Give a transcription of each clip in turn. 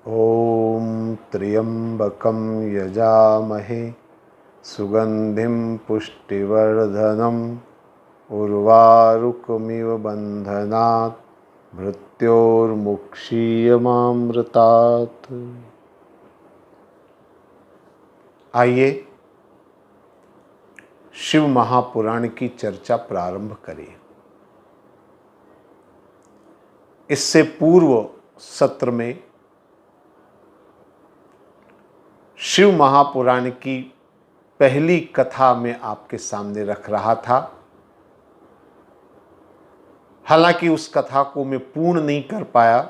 ॐ त्र्यम्बकं यजामहे सुगन्धिं पुष्टिवर्धनम् उर्वारुकमिव बन्धनात् मृत्योर्मुक्षीयमामृतात्। आइए शिव महापुराण की चर्चा प्रारंभ करें। इससे पूर्व सत्र में शिव महापुराण की पहली कथा में आपके सामने रख रहा था। हालांकि उस कथा को मैं पूर्ण नहीं कर पाया,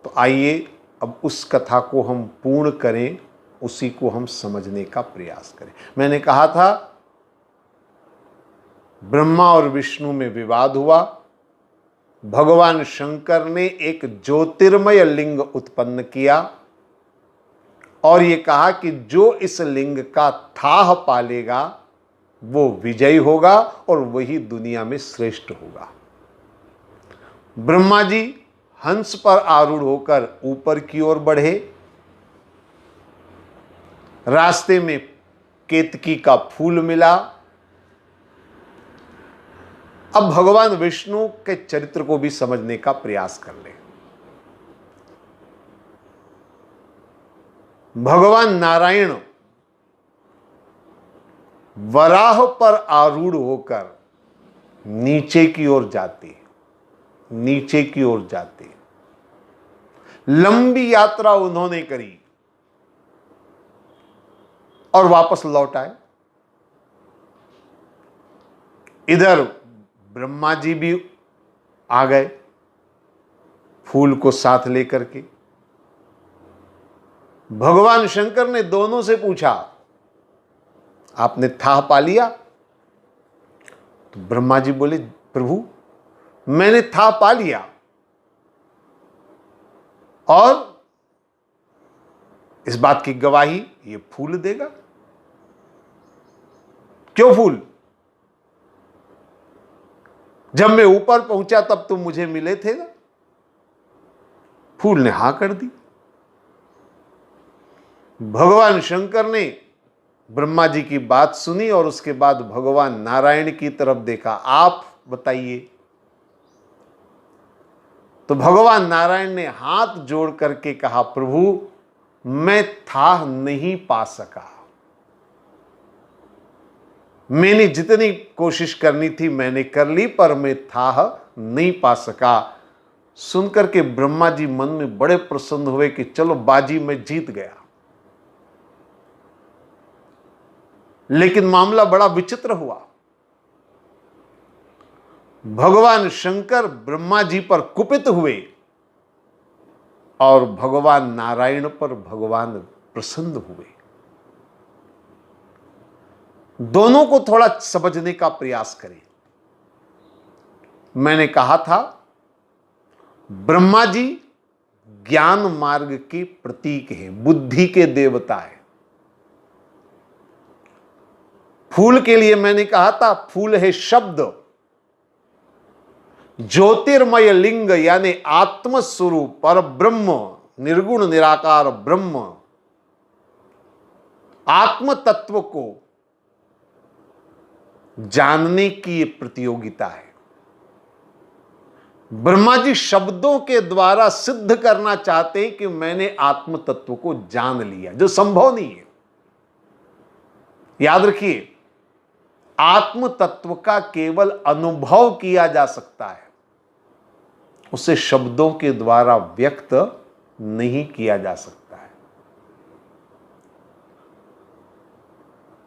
तो आइए अब उस कथा को हम पूर्ण करें, उसी को हम समझने का प्रयास करें। मैंने कहा था ब्रह्मा और विष्णु में विवाद हुआ। भगवान शंकर ने एक ज्योतिर्मय लिंग उत्पन्न किया और ये कहा कि जो इस लिंग का थाह पालेगा वो विजयी होगा और वही दुनिया में श्रेष्ठ होगा। ब्रह्मा जी हंस पर आरूढ़ होकर ऊपर की ओर बढ़े। रास्ते में केतकी का फूल मिला। अब भगवान विष्णु के चरित्र को भी समझने का प्रयास कर ले। भगवान नारायण वराह पर आरूढ़ होकर नीचे की ओर जाते, नीचे की ओर जाते। लंबी यात्रा उन्होंने करी और वापस लौट आए। इधर ब्रह्मा जी भी आ गए फूल को साथ लेकर के। भगवान शंकर ने दोनों से पूछा, आपने थाह पा लिया? तो ब्रह्मा जी बोले, प्रभु मैंने थाह पा लिया। और इस बात की गवाही ये फूल देगा। क्यों फूल? जब मैं ऊपर पहुंचा तब तुम मुझे मिले थे ना। फूल ने हां कर दी। भगवान शंकर ने ब्रह्मा जी की बात सुनी और उसके बाद भगवान नारायण की तरफ देखा, आप बताइए। तो भगवान नारायण ने हाथ जोड़ करके कहा, प्रभु मैं थाह नहीं पा सका। मैंने जितनी कोशिश करनी थी मैंने कर ली, पर मैं थाह नहीं पा सका। सुनकर के ब्रह्मा जी मन में बड़े प्रसन्न हुए कि चलो बाजी मैं जीत गया। लेकिन मामला बड़ा विचित्र हुआ। भगवान शंकर ब्रह्मा जी पर कुपित हुए और भगवान नारायण पर भगवान प्रसन्न हुए। दोनों को थोड़ा समझने का प्रयास करें। मैंने कहा था ब्रह्मा जी ज्ञान मार्ग के प्रतीक हैं, बुद्धि के देवता है। फूल के लिए मैंने कहा था फूल है शब्द, ज्योतिर्मय लिंग यानी आत्मस्वरूप पर ब्रह्म, निर्गुण निराकार ब्रह्म, आत्म तत्व को जानने की यह प्रतियोगिता है। ब्रह्मा जी शब्दों के द्वारा सिद्ध करना चाहते हैं कि मैंने आत्म तत्व को जान लिया, जो संभव नहीं है। याद रखिए, आत्म तत्व का केवल अनुभव किया जा सकता है, उसे शब्दों के द्वारा व्यक्त नहीं किया जा सकता है।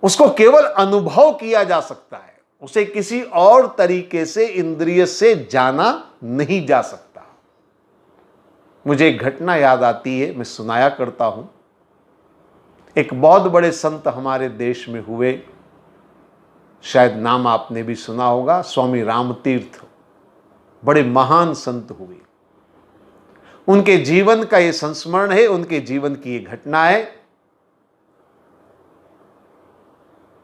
उसको केवल अनुभव किया जा सकता है, उसे किसी और तरीके से इंद्रिय से जाना नहीं जा सकता। मुझे एक घटना याद आती है, मैं सुनाया करता हूं। एक बहुत बड़े संत हमारे देश में हुए, शायद नाम आपने भी सुना होगा, स्वामी रामतीर्थ। बड़े महान संत हुए। उनके जीवन का यह संस्मरण है, उनके जीवन की यह घटना है।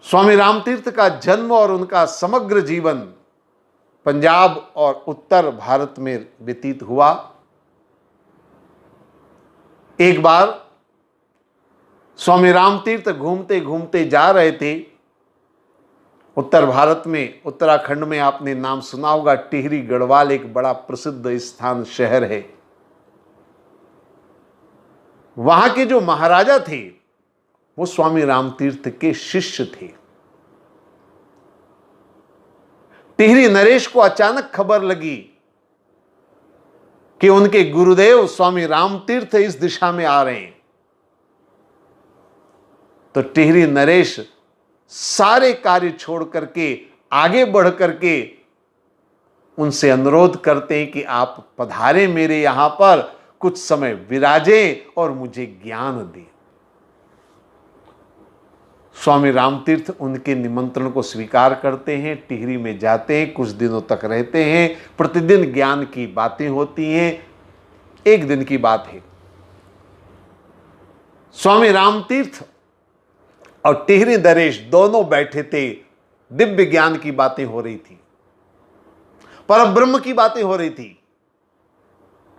स्वामी रामतीर्थ का जन्म और उनका समग्र जीवन पंजाब और उत्तर भारत में व्यतीत हुआ। एक बार स्वामी रामतीर्थ घूमते घूमते जा रहे थे उत्तर भारत में, उत्तराखंड में। आपने नाम सुना होगा, टिहरी गढ़वाल एक बड़ा प्रसिद्ध स्थान, शहर है। वहां के जो महाराजा थे वो स्वामी रामतीर्थ के शिष्य थे। टिहरी नरेश को अचानक खबर लगी कि उनके गुरुदेव स्वामी रामतीर्थ इस दिशा में आ रहे हैं। तो टिहरी नरेश सारे कार्य छोड़ करके आगे बढ़ करके उनसे अनुरोध करते हैं कि आप पधारें मेरे यहां पर, कुछ समय विराजें और मुझे ज्ञान दें। स्वामी रामतीर्थ उनके निमंत्रण को स्वीकार करते हैं, टिहरी में जाते हैं, कुछ दिनों तक रहते हैं। प्रतिदिन ज्ञान की बातें होती हैं। एक दिन की बात है, स्वामी रामतीर्थ और टिहरी नरेश दोनों बैठे थे। दिव्य ज्ञान की बातें हो रही थी, परब्रह्म की बातें हो रही थी,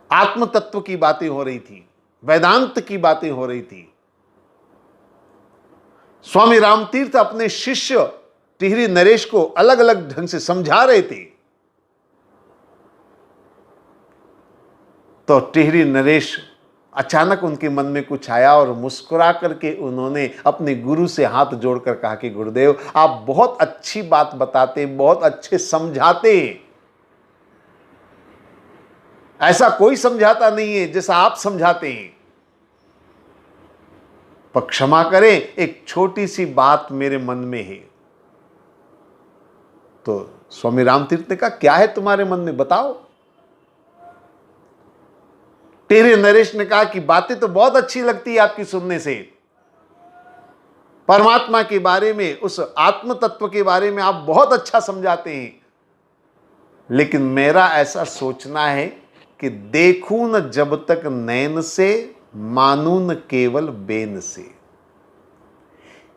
आत्म तत्व की बातें हो रही थी, वेदांत की बातें हो रही थी। स्वामी रामतीर्थ अपने शिष्य टिहरी नरेश को अलग अलग ढंग से समझा रहे थे। तो टिहरी नरेश अचानक उनके मन में कुछ आया और मुस्कुरा करके उन्होंने अपने गुरु से हाथ जोड़कर कहा कि गुरुदेव, आप बहुत अच्छी बात बताते, बहुत अच्छे समझाते। ऐसा कोई समझाता नहीं है जैसा आप समझाते हैं। पर क्षमा करें, एक छोटी सी बात मेरे मन में है। तो स्वामी रामतीर्थ ने कहा, क्या है तुम्हारे मन में, बताओ। टिहरी नरेश ने कहा कि बातें तो बहुत अच्छी लगती है आपकी सुनने से, परमात्मा के बारे में, उस आत्म तत्व के बारे में आप बहुत अच्छा समझाते हैं, लेकिन मेरा ऐसा सोचना है कि देखूं न जब तक नैन से, मानू न केवल बेन से।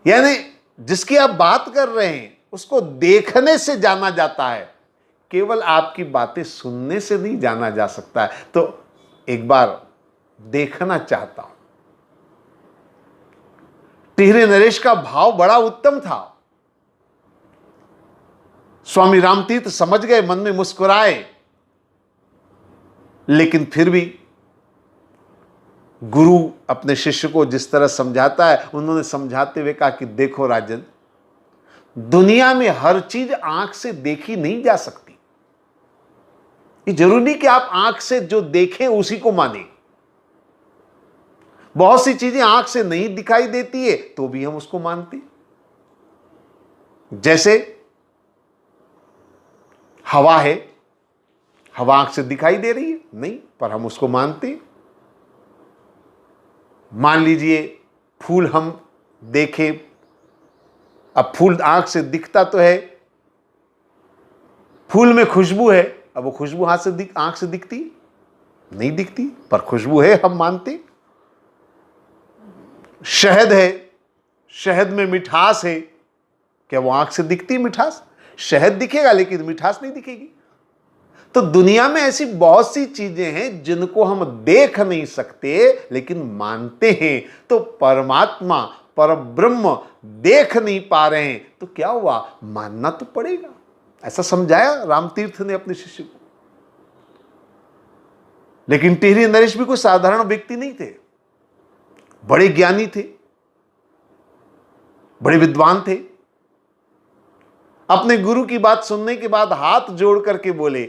यानी जिसकी आप बात कर रहे हैं उसको देखने से जाना जाता है, केवल आपकी बातें सुनने से नहीं जाना जा सकता है। तो एक बार देखना चाहता हूं। टिहरी नरेश का भाव बड़ा उत्तम था। स्वामी रामतीर्थ समझ गए, मन में मुस्कुराए, लेकिन फिर भी गुरु अपने शिष्य को जिस तरह समझाता है, उन्होंने समझाते हुए कहा कि देखो राजन, दुनिया में हर चीज आंख से देखी नहीं जा सकती। ये जरूरी नहीं कि आप आंख से जो देखें उसी को माने। बहुत सी चीजें आंख से नहीं दिखाई देती है तो भी हम उसको मानते। जैसे हवा है, हवा आंख से दिखाई दे रही है नहीं, पर हम उसको मानते। मान लीजिए फूल हम देखें, अब फूल आंख से दिखता तो है, फूल में खुशबू है, अब वो खुशबू आंख से दिखती नहीं, दिखती, पर खुशबू है, हम मानते। शहद है, शहद में मिठास है, क्या वो आंख से दिखती मिठास? शहद दिखेगा लेकिन मिठास नहीं दिखेगी। तो दुनिया में ऐसी बहुत सी चीजें हैं जिनको हम देख नहीं सकते लेकिन मानते हैं। तो परमात्मा, परब्रह्म देख नहीं पा रहे हैं तो क्या हुआ, मानना तो पड़ेगा। ऐसा समझाया रामतीर्थ ने अपने शिष्य को। लेकिन टिहरी नरेश भी कोई साधारण व्यक्ति नहीं थे, बड़े ज्ञानी थे, बड़े विद्वान थे। अपने गुरु की बात सुनने के बाद हाथ जोड़ करके बोले,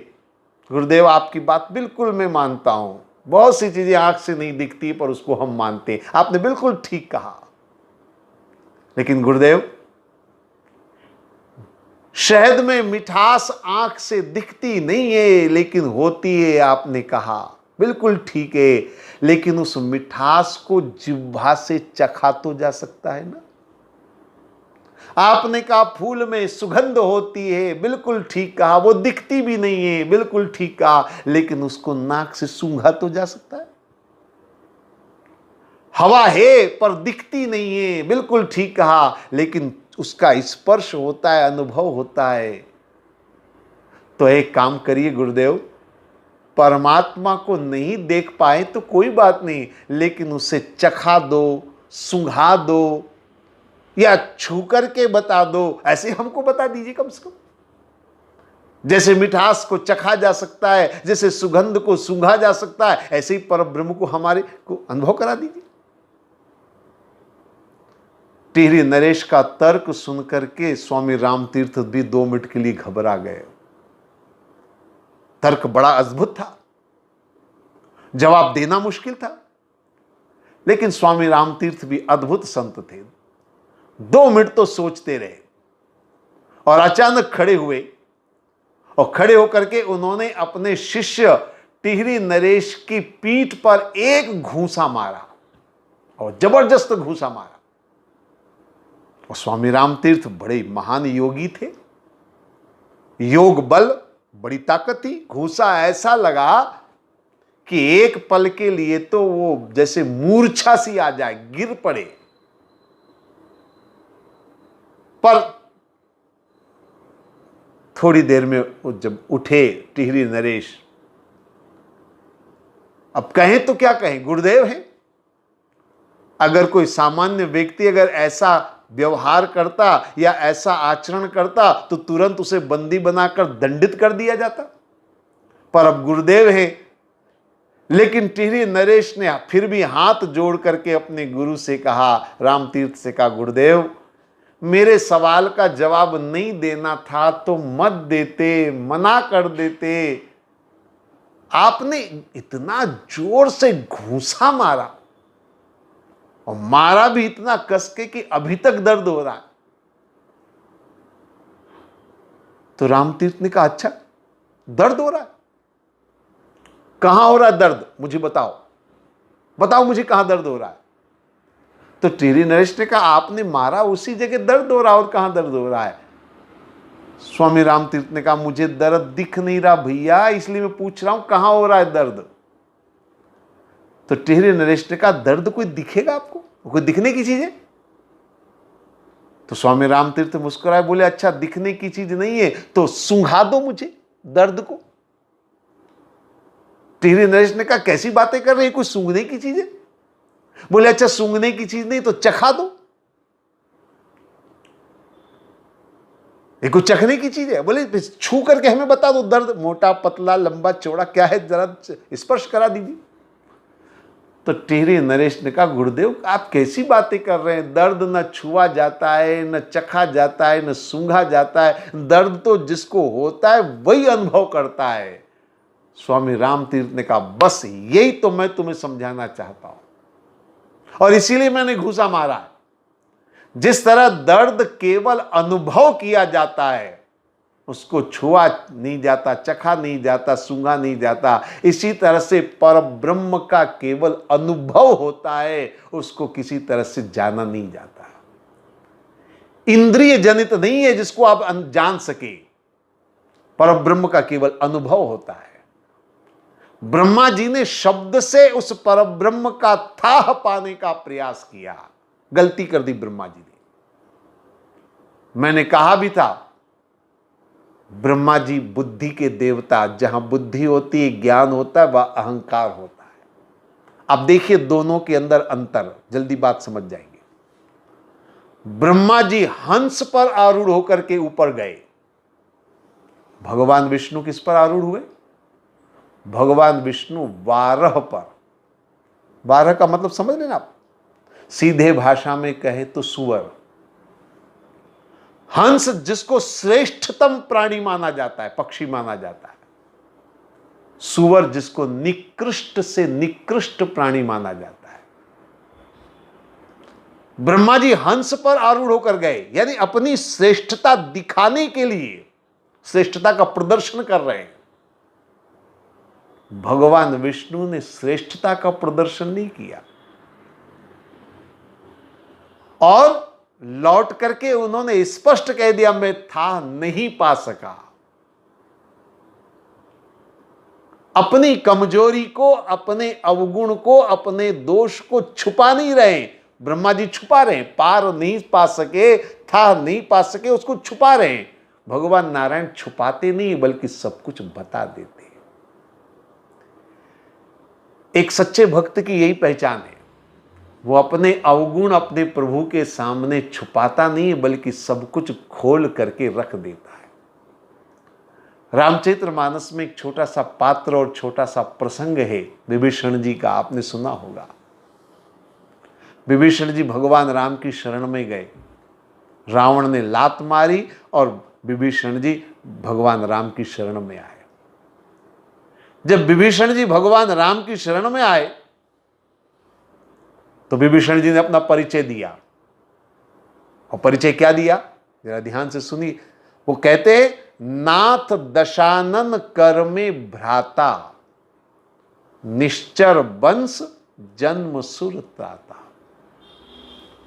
गुरुदेव आपकी बात बिल्कुल मैं मानता हूं, बहुत सी चीजें आंख से नहीं दिखती पर उसको हम मानते हैं, आपने बिल्कुल ठीक कहा। लेकिन गुरुदेव, शहद में मिठास आंख से दिखती नहीं है लेकिन होती है, आपने कहा बिल्कुल ठीक है, लेकिन उस मिठास को जिह्वा से चखा तो जा सकता है ना। आपने कहा फूल में सुगंध होती है, बिल्कुल ठीक कहा, वो दिखती भी नहीं है, बिल्कुल ठीक कहा, लेकिन उसको नाक से सूंघा तो जा सकता है। हवा है पर दिखती नहीं है, बिल्कुल ठीक कहा, लेकिन उसका स्पर्श होता है, अनुभव होता है। तो एक काम करिए गुरुदेव, परमात्मा को नहीं देख पाए तो कोई बात नहीं, लेकिन उसे चखा दो, सूंघा दो या छू करके बता दो, ऐसे हमको बता दीजिए कम से कम। जैसे मिठास को चखा जा सकता है, जैसे सुगंध को सूंघा जा सकता है, ऐसे ही परब्रह्म को हमारे को अनुभव करा दीजिए। टिहरी नरेश का तर्क सुनकर के स्वामी रामतीर्थ भी 2 मिनट के लिए घबरा गए। तर्क बड़ा अद्भुत था, जवाब देना मुश्किल था, लेकिन स्वामी रामतीर्थ भी अद्भुत संत थे। 2 मिनट तो सोचते रहे और अचानक खड़े हुए और खड़े होकर के उन्होंने अपने शिष्य टिहरी नरेश की पीठ पर एक घूंसा मारा और जबरदस्त घूंसा मारा। और स्वामी रामतीर्थ बड़े महान योगी थे, योग बल बड़ी ताकत थी। घूंसा ऐसा लगा कि एक पल के लिए तो वो जैसे मूर्छा सी आ जाए, गिर पड़े। पर थोड़ी देर में वो जब उठे टिहरी नरेश, अब कहें तो क्या कहें, गुरुदेव हैं। अगर कोई सामान्य व्यक्ति अगर ऐसा व्यवहार करता या ऐसा आचरण करता तो तुरंत उसे बंदी बनाकर दंडित कर दिया जाता, पर अब गुरुदेव हैं। लेकिन टिहरी नरेश ने फिर भी हाथ जोड़ करके अपने गुरु से कहा, रामतीर्थ से कहा, गुरुदेव मेरे सवाल का जवाब नहीं देना था तो मत देते, मना कर देते। आपने इतना जोर से घूंसा मारा और मारा भी इतना कस के कि अभी तक दर्द हो रहा है। तो रामतीर्थ ने कहा, अच्छा दर्द हो रहा है, कहां हो रहा है दर्द, मुझे बताओ, बताओ मुझे कहां दर्द हो रहा है। तो टिहरी नरेश ने कहा, आपने मारा उसी जगह दर्द हो रहा है, और कहां दर्द हो रहा है। स्वामी रामतीर्थ ने कहा, मुझे दर्द दिख नहीं रहा भैया, इसलिए मैं पूछ रहा हूं कहां हो रहा है दर्द। तो टिहरी नरेश ने कहा, दर्द कोई दिखेगा आपको, कोई दिखने की चीज है। तो स्वामी रामतीर्थ मुस्कुराए, बोले, अच्छा दिखने की चीज नहीं है तो सूंघा दो मुझे दर्द को। टिहरी नरेश ने कहा, कैसी बातें कर रहे हैं, कोई सूंघने की चीज है। बोले, अच्छा सूंघने की चीज नहीं तो चखा दो, ये कोई चखने की चीज है। बोले, छू करके हमें बता दो, दर्द मोटा पतला लंबा चौड़ा क्या है, जरा स्पर्श करा दीजिए। तो टिहरी नरेश ने कहा, गुरुदेव आप कैसी बातें कर रहे हैं, दर्द न छुआ जाता है, न चखा जाता है, न सूंघा जाता है, दर्द तो जिसको होता है वही अनुभव करता है। स्वामी रामतीर्थ ने कहा, बस यही तो मैं तुम्हें समझाना चाहता हूं और इसीलिए मैंने घूंसा मारा। जिस तरह दर्द केवल अनुभव किया जाता है, उसको छुआ नहीं जाता, चखा नहीं जाता, सूंघा नहीं जाता, इसी तरह से परब्रह्म का केवल अनुभव होता है, उसको किसी तरह से जाना नहीं जाता। इंद्रिय जनित नहीं है जिसको आप जान सके, परब्रह्म का केवल अनुभव होता है। ब्रह्मा जी ने शब्द से उस परब्रह्म का थाह पाने का प्रयास किया, गलती कर दी ब्रह्मा जी ने। मैंने कहा भी था, ब्रह्मा जी बुद्धि के देवता, जहां बुद्धि होती है, ज्ञान होता है, वह अहंकार होता है। अब देखिए दोनों के अंदर अंतर, जल्दी बात समझ जाएंगे। ब्रह्मा जी हंस पर आरूढ़ होकर के ऊपर गए, भगवान विष्णु किस पर आरूढ़ हुए? भगवान विष्णु वारह पर। वारह का मतलब समझ लेना आप, सीधे भाषा में कहे तो सुअर। हंस जिसको श्रेष्ठतम प्राणी माना जाता है, पक्षी माना जाता है। सुअर जिसको निकृष्ट से निकृष्ट प्राणी माना जाता है। ब्रह्मा जी हंस पर आरूढ़ होकर गए, यानी अपनी श्रेष्ठता दिखाने के लिए श्रेष्ठता का प्रदर्शन कर रहे हैं। भगवान विष्णु ने श्रेष्ठता का प्रदर्शन नहीं किया और लौट करके उन्होंने स्पष्ट कह दिया, मैं था नहीं पा सका। अपनी कमजोरी को, अपने अवगुण को, अपने दोष को छुपा नहीं रहे। ब्रह्मा जी छुपा रहे हैं, पार नहीं पा सके, था नहीं पा सके, उसको छुपा रहे हैं। भगवान नारायण छुपाते नहीं बल्कि सब कुछ बता देते हैं। एक सच्चे भक्त की यही पहचान है, वो अपने अवगुण अपने प्रभु के सामने छुपाता नहीं बल्कि सब कुछ खोल करके रख देता है। रामचरितमानस में एक छोटा सा पात्र और छोटा सा प्रसंग है विभीषण जी का, आपने सुना होगा। विभीषण जी भगवान राम की शरण में गए, रावण ने लात मारी और विभीषण जी भगवान राम की शरण में आए। जब विभीषण जी भगवान राम की शरण में आए तो विभीषण जी ने अपना परिचय दिया। और परिचय क्या दिया, जरा ध्यान से सुनिए। वो कहते, नाथ दशानन कर में भ्राता, निश्चर वंश जन्म सुर त्राता।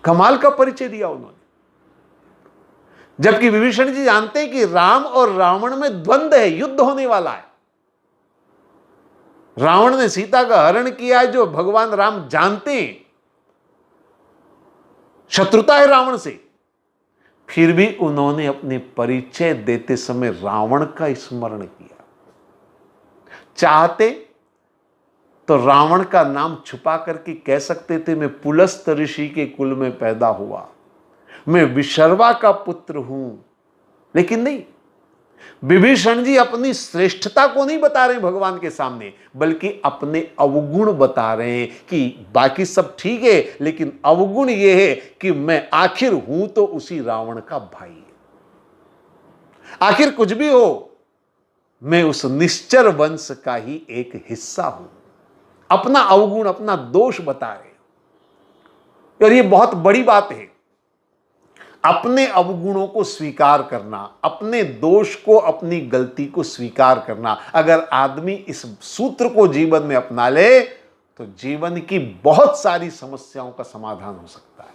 कमाल का परिचय दिया उन्होंने। जबकि विभीषण जी जानते हैं कि राम और रावण में द्वंद्व है, युद्ध होने वाला है। रावण ने सीता का हरण किया है, जो भगवान राम जानते हैं, शत्रुता है रावण से। फिर भी उन्होंने अपने परिचय देते समय रावण का स्मरण किया। चाहते तो रावण का नाम छुपा करके कह सकते थे, मैं पुलस्त ऋषि के कुल में पैदा हुआ, मैं विशर्वा का पुत्र हूं। लेकिन नहीं, विभीषण जी अपनी श्रेष्ठता को नहीं बता रहे भगवान के सामने, बल्कि अपने अवगुण बता रहे हैं कि बाकी सब ठीक है, लेकिन अवगुण यह है कि मैं आखिर हूं तो उसी रावण का भाई। आखिर कुछ भी हो, मैं उस निश्चर वंश का ही एक हिस्सा हूं। अपना अवगुण, अपना दोष बता रहे। और यह बहुत बड़ी बात है, अपने अवगुणों को स्वीकार करना, अपने दोष को, अपनी गलती को स्वीकार करना। अगर आदमी इस सूत्र को जीवन में अपना ले तो जीवन की बहुत सारी समस्याओं का समाधान हो सकता है।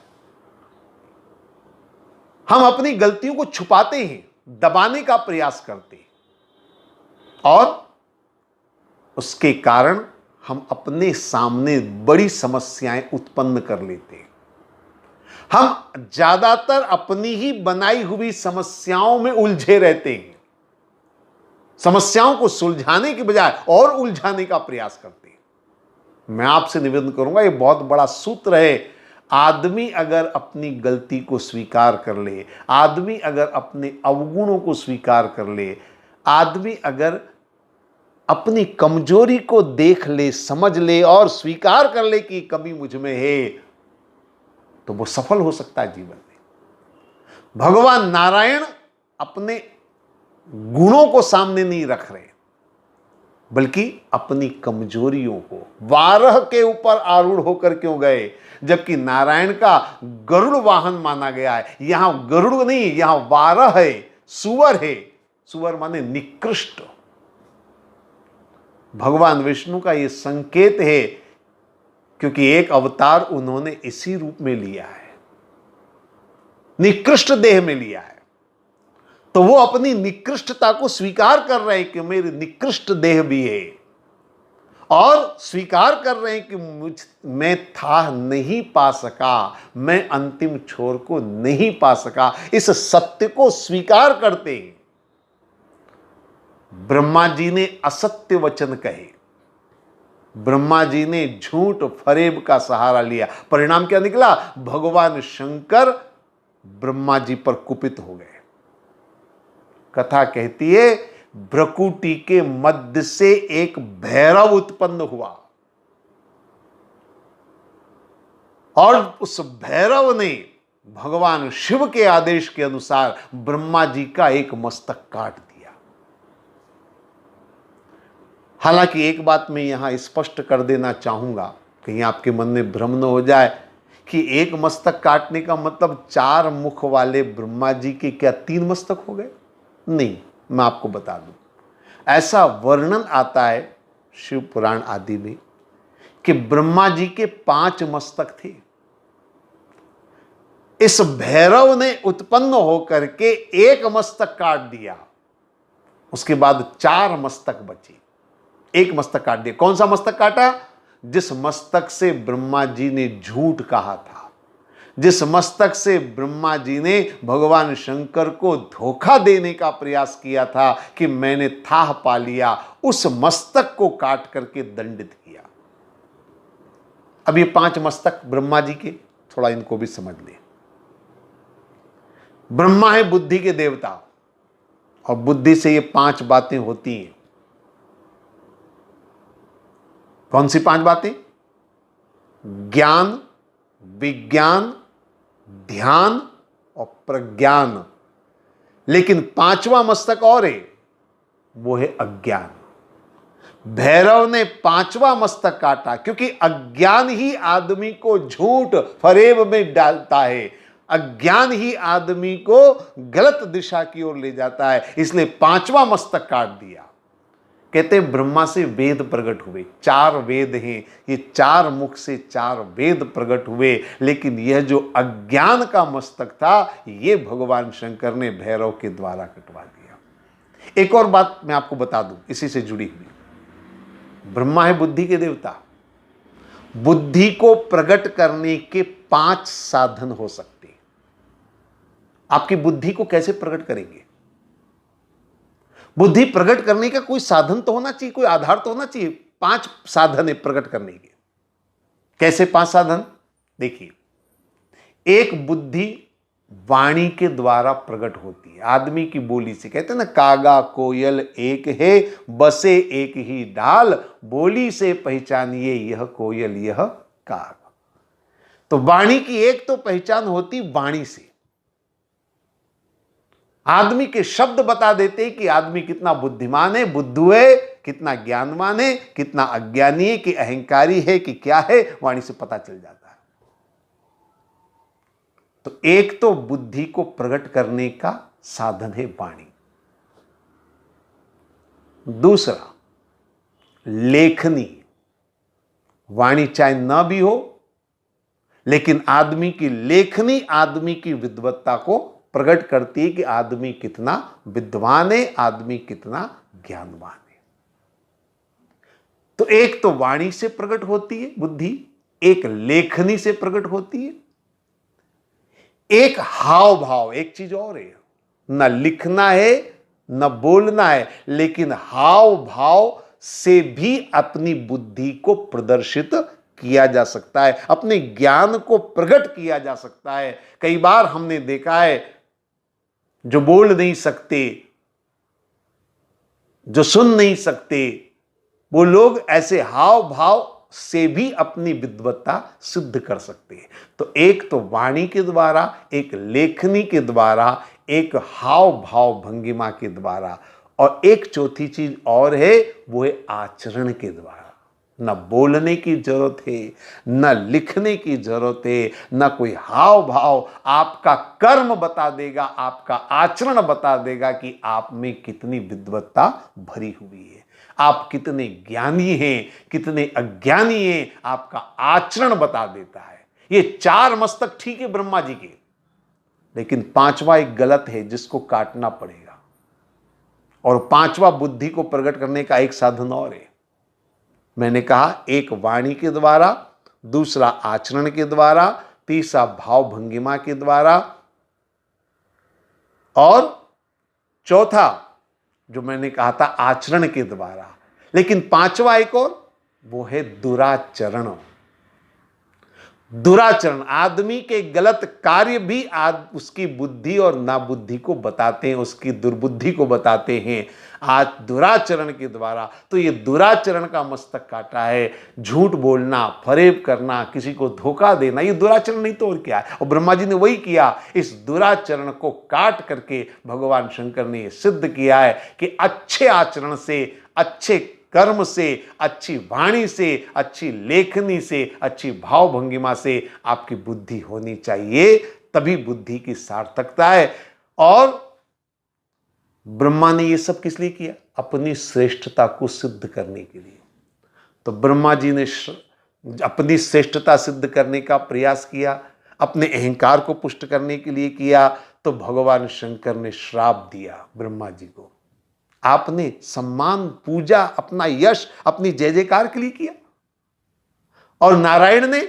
हम अपनी गलतियों को छुपाते हैं, दबाने का प्रयास करते हैं, और उसके कारण हम अपने सामने बड़ी समस्याएं उत्पन्न कर लेते हैं। हम ज्यादातर अपनी ही बनाई हुई समस्याओं में उलझे रहते हैं। समस्याओं को सुलझाने के बजाय और उलझाने का प्रयास करते हैं। मैं आपसे निवेदन करूंगा, यह बहुत बड़ा सूत्र है। आदमी अगर अपनी गलती को स्वीकार कर ले, आदमी अगर अपने अवगुणों को स्वीकार कर ले, आदमी अगर अपनी कमजोरी को देख ले, समझ ले और स्वीकार कर ले कि कमी मुझ में है, तो वो सफल हो सकता है जीवन में। भगवान नारायण अपने गुणों को सामने नहीं रख रहे, बल्कि अपनी कमजोरियों को। वाराह के ऊपर आरूढ़ होकर क्यों गए, जबकि नारायण का गरुड़ वाहन माना गया है। यहां गरुड़ नहीं, यहां वाराह है, सुअर है। सुअर माने निकृष्ट। भगवान विष्णु का यह संकेत है, क्योंकि एक अवतार उन्होंने इसी रूप में लिया है, निकृष्ट देह में लिया है। तो वो अपनी निकृष्टता को स्वीकार कर रहे हैं कि मेरी निकृष्ट देह भी है, और स्वीकार कर रहे हैं कि मैं था नहीं पा सका, मैं अंतिम छोर को नहीं पा सका। इस सत्य को स्वीकार करते हैं। ब्रह्मा जी ने असत्य वचन कहे, ब्रह्मा जी ने झूठ फरेब का सहारा लिया। परिणाम क्या निकला, भगवान शंकर ब्रह्मा जी पर कुपित हो गए। कथा कहती है, भ्रकुटी के मध्य से एक भैरव उत्पन्न हुआ, और उस भैरव ने भगवान शिव के आदेश के अनुसार ब्रह्मा जी का एक मस्तक काट दिया। हालांकि एक बात मैं यहां स्पष्ट कर देना चाहूंगा, कहीं आपके मन में भ्रम न हो जाए कि एक मस्तक काटने का मतलब 4 मुख वाले ब्रह्मा जी के क्या 3 मस्तक हो गए? नहीं, मैं आपको बता दूं, ऐसा वर्णन आता है शिव पुराण आदि में कि ब्रह्मा जी के 5 मस्तक थे। इस भैरव ने उत्पन्न होकर के एक मस्तक काट दिया, उसके बाद 4 मस्तक बचे। एक मस्तक काट दिया। कौन सा मस्तक काटा? जिस मस्तक से ब्रह्मा जी ने झूठ कहा था, जिस मस्तक से ब्रह्मा जी ने भगवान शंकर को धोखा देने का प्रयास किया था कि मैंने थाह पा लिया, उस मस्तक को काट करके दंडित किया। अब ये 5 मस्तक ब्रह्मा जी के, थोड़ा इनको भी समझ लें। ब्रह्मा है बुद्धि के देवता, और बुद्धि से ये 5 बातें होती हैं। कौन सी 5 बातें? ज्ञान, विज्ञान, ध्यान और प्रज्ञान। लेकिन 5वां मस्तक और है, वो है अज्ञान। भैरव ने 5वां मस्तक काटा, क्योंकि अज्ञान ही आदमी को झूठ फरेब में डालता है, अज्ञान ही आदमी को गलत दिशा की ओर ले जाता है, इसलिए 5वां मस्तक काट दिया। कहते हैं ब्रह्मा से वेद प्रकट हुए, 4 वेद हैं, ये 4 मुख से 4 वेद प्रकट हुए, लेकिन यह जो अज्ञान का मस्तक था, ये भगवान शंकर ने भैरव के द्वारा कटवा दिया। एक और बात मैं आपको बता दूं इसी से जुड़ी हुई, ब्रह्मा है बुद्धि के देवता, बुद्धि को प्रकट करने के 5 साधन हो सकते हैं। आपकी बुद्धि को कैसे प्रकट करेंगे? बुद्धि प्रकट करने का कोई साधन तो होना चाहिए, कोई आधार तो होना चाहिए। 5 साधन है प्रकट करने के। कैसे 5 साधन? देखिए, एक बुद्धि वाणी के द्वारा प्रकट होती है, आदमी की बोली से। कहते हैं ना, कागा कोयल एक है, बसे एक ही डाल, बोली से पहचानिए यह कोयल यह काग। तो वाणी की एक तो पहचान होती वाणी से। आदमी के शब्द बता देते हैं कि आदमी कितना बुद्धिमान है, बुद्धू है, कितना ज्ञानवान है, कितना अज्ञानी है, कि अहंकारी है, कि क्या है, वाणी से पता चल जाता है। तो एक तो बुद्धि को प्रकट करने का साधन है वाणी। दूसरा, लेखनी। वाणी चाहे ना भी हो, लेकिन आदमी की लेखनी आदमी की विद्वत्ता को प्रकट करती है कि आदमी कितना विद्वान है, आदमी कितना ज्ञानवान है। तो एक तो वाणी से प्रकट होती है बुद्धि, एक लेखनी से प्रकट होती है, एक हाव भाव। एक चीज और है, न लिखना है न बोलना है, लेकिन हाव भाव से भी अपनी बुद्धि को प्रदर्शित किया जा सकता है, अपने ज्ञान को प्रकट किया जा सकता है। कई बार हमने देखा है, जो बोल नहीं सकते, जो सुन नहीं सकते, वो लोग ऐसे हाव भाव से भी अपनी विद्वत्ता सिद्ध कर सकते हैं। तो एक तो वाणी के द्वारा, एक लेखनी के द्वारा, एक हाव भाव भंगिमा के द्वारा, और एक चौथी चीज और है, वो है आचरण के द्वारा। न बोलने की जरूरत है, न लिखने की जरूरत है, न कोई हाव भाव। आपका कर्म बता देगा, आपका आचरण बता देगा कि आप में कितनी विद्वत्ता भरी हुई है, आप कितने ज्ञानी हैं, कितने अज्ञानी हैं, आपका आचरण बता देता है। ये 4 मस्तक ठीक है ब्रह्मा जी के, लेकिन 5वां एक गलत है, जिसको काटना पड़ेगा। और 5वां बुद्धि को प्रकट करने का एक साधन और है। मैंने कहा, एक वाणी के द्वारा, दूसरा आचरण के द्वारा, तीसरा भाव भंगिमा के द्वारा, और चौथा जो मैंने कहा था आचरण के द्वारा। लेकिन 5वां एक और, वो है दुराचरण। दुराचरण, आदमी के गलत कार्य भी उसकी बुद्धि और ना बुद्धि को बताते हैं, उसकी दुर्बुद्धि को बताते हैं आज दुराचरण के द्वारा। तो ये दुराचरण का मस्तक काटा है। झूठ बोलना, फरेब करना, किसी को धोखा देना, ये दुराचरण नहीं तो और क्या है। और ब्रह्मा जी ने वही किया, इस दुराचरण को काट करके भगवान शंकर ने ये सिद्ध किया है कि अच्छे आचरण से, अच्छे कर्म से, अच्छी वाणी से, अच्छी लेखनी से, अच्छी भाव भंगिमा से आपकी बुद्धि होनी चाहिए, तभी बुद्धि की सार्थकता है। और ब्रह्मा ने यह सब किस लिए किया? अपनी श्रेष्ठता को सिद्ध करने के लिए। तो ब्रह्मा जी ने अपनी श्रेष्ठता सिद्ध करने का प्रयास किया, अपने अहंकार को पुष्ट करने के लिए किया। तो भगवान शंकर ने श्राप दिया ब्रह्मा जी को, आपने सम्मान, पूजा, अपना यश, अपनी जय जयकार के लिए किया। और नारायण ने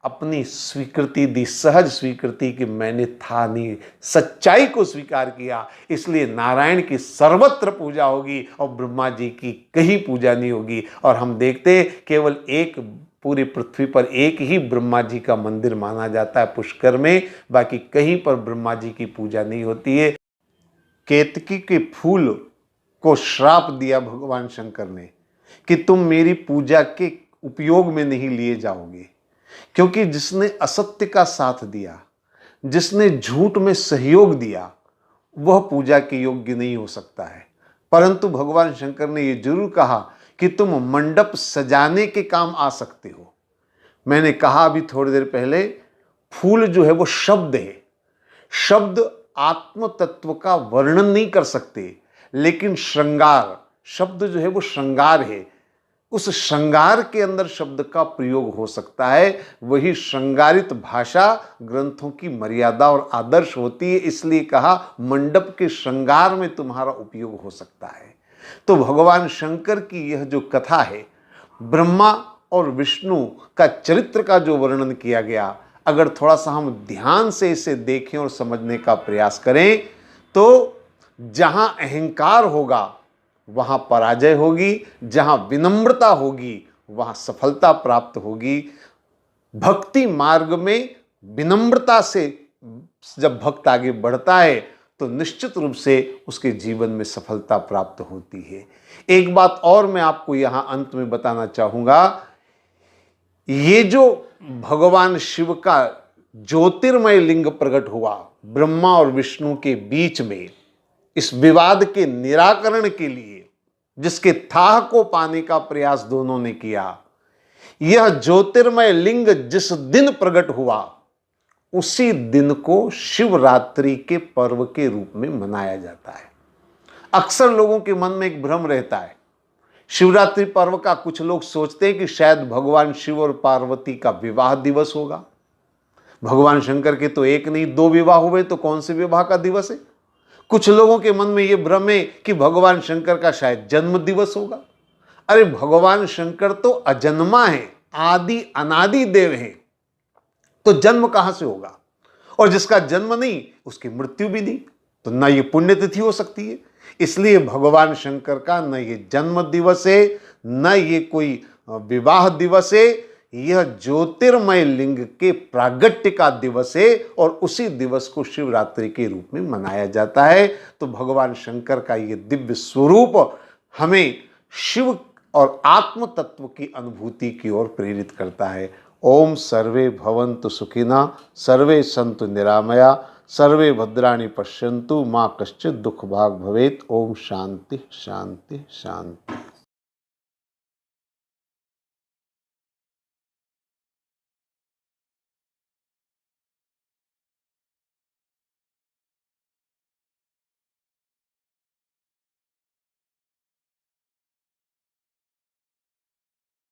अपनी स्वीकृति दी, सहज स्वीकृति कि मैंने था नहीं, सच्चाई को स्वीकार किया। इसलिए नारायण की सर्वत्र पूजा होगी और ब्रह्मा जी की कहीं पूजा नहीं होगी। और हम देखते केवल एक पूरी पृथ्वी पर एक ही ब्रह्मा जी का मंदिर माना जाता है पुष्कर में, बाकी कहीं पर ब्रह्मा जी की पूजा नहीं होती है। केतकी के फूल को श्राप दिया भगवान शंकर ने कि तुम मेरी पूजा के उपयोग में नहीं लिए जाओगे, क्योंकि जिसने असत्य का साथ दिया, जिसने झूठ में सहयोग दिया, वह पूजा के योग्य नहीं हो सकता है। परंतु भगवान शंकर ने यह जरूर कहा कि तुम मंडप सजाने के काम आ सकते हो। मैंने कहा अभी थोड़ी देर पहले, फूल जो है वो शब्द है। शब्द आत्म तत्व का वर्णन नहीं कर सकते, लेकिन श्रृंगार, शब्द जो है वो श्रृंगार है। उस श्रृंगार के अंदर शब्द का प्रयोग हो सकता है। वही श्रृंगारित भाषा ग्रंथों की मर्यादा और आदर्श होती है। इसलिए कहा मंडप के श्रृंगार में तुम्हारा उपयोग हो सकता है। तो भगवान शंकर की यह जो कथा है, ब्रह्मा और विष्णु का चरित्र का जो वर्णन किया गया, अगर थोड़ा सा हम ध्यान से इसे देखें और समझने का प्रयास करें, तो जहां अहंकार होगा वहां पराजय होगी, जहां विनम्रता होगी वहां सफलता प्राप्त होगी। भक्ति मार्ग में विनम्रता से जब भक्त आगे बढ़ता है तो निश्चित रूप से उसके जीवन में सफलता प्राप्त होती है। एक बात और मैं आपको यहां अंत में बताना चाहूंगा, ये जो भगवान शिव का ज्योतिर्मय लिंग प्रकट हुआ ब्रह्मा और विष्णु के बीच में, इस विवाद के निराकरण के लिए, जिसके थाह को पाने का प्रयास दोनों ने किया, यह ज्योतिर्मय लिंग जिस दिन प्रकट हुआ उसी दिन को शिवरात्रि के पर्व के रूप में मनाया जाता है। अक्सर लोगों के मन में एक भ्रम रहता है, शिवरात्रि पर्व का कुछ लोग सोचते हैं कि शायद भगवान शिव और पार्वती का विवाह दिवस होगा। भगवान शंकर के तो एक नहीं दो विवाह हुए, तो कौन से विवाह का दिवस है। कुछ लोगों के मन में यह भ्रम है कि भगवान शंकर का शायद जन्म दिवस होगा। अरे भगवान शंकर तो अजन्मा है, आदि अनादि देव हैं, तो जन्म कहां से होगा। और जिसका जन्म नहीं उसकी मृत्यु भी नहीं, तो ना ये पुण्यतिथि हो सकती है। इसलिए भगवान शंकर का न ये जन्म दिवस है, न ये कोई विवाह दिवस है, यह ज्योतिर्मय लिंग के प्रागट्य का दिवस है और उसी दिवस को शिवरात्रि के रूप में मनाया जाता है। तो भगवान शंकर का ये दिव्य स्वरूप हमें शिव और आत्म तत्व की अनुभूति की ओर प्रेरित करता है। ओम सर्वे भवन्तु सुखिनः, सर्वे सन्तु निरामया, सर्वे भद्राणि पश्यन्तु, मां कश्चित् दुःखभाग् भवेत्। ओम शांति शांति शांति।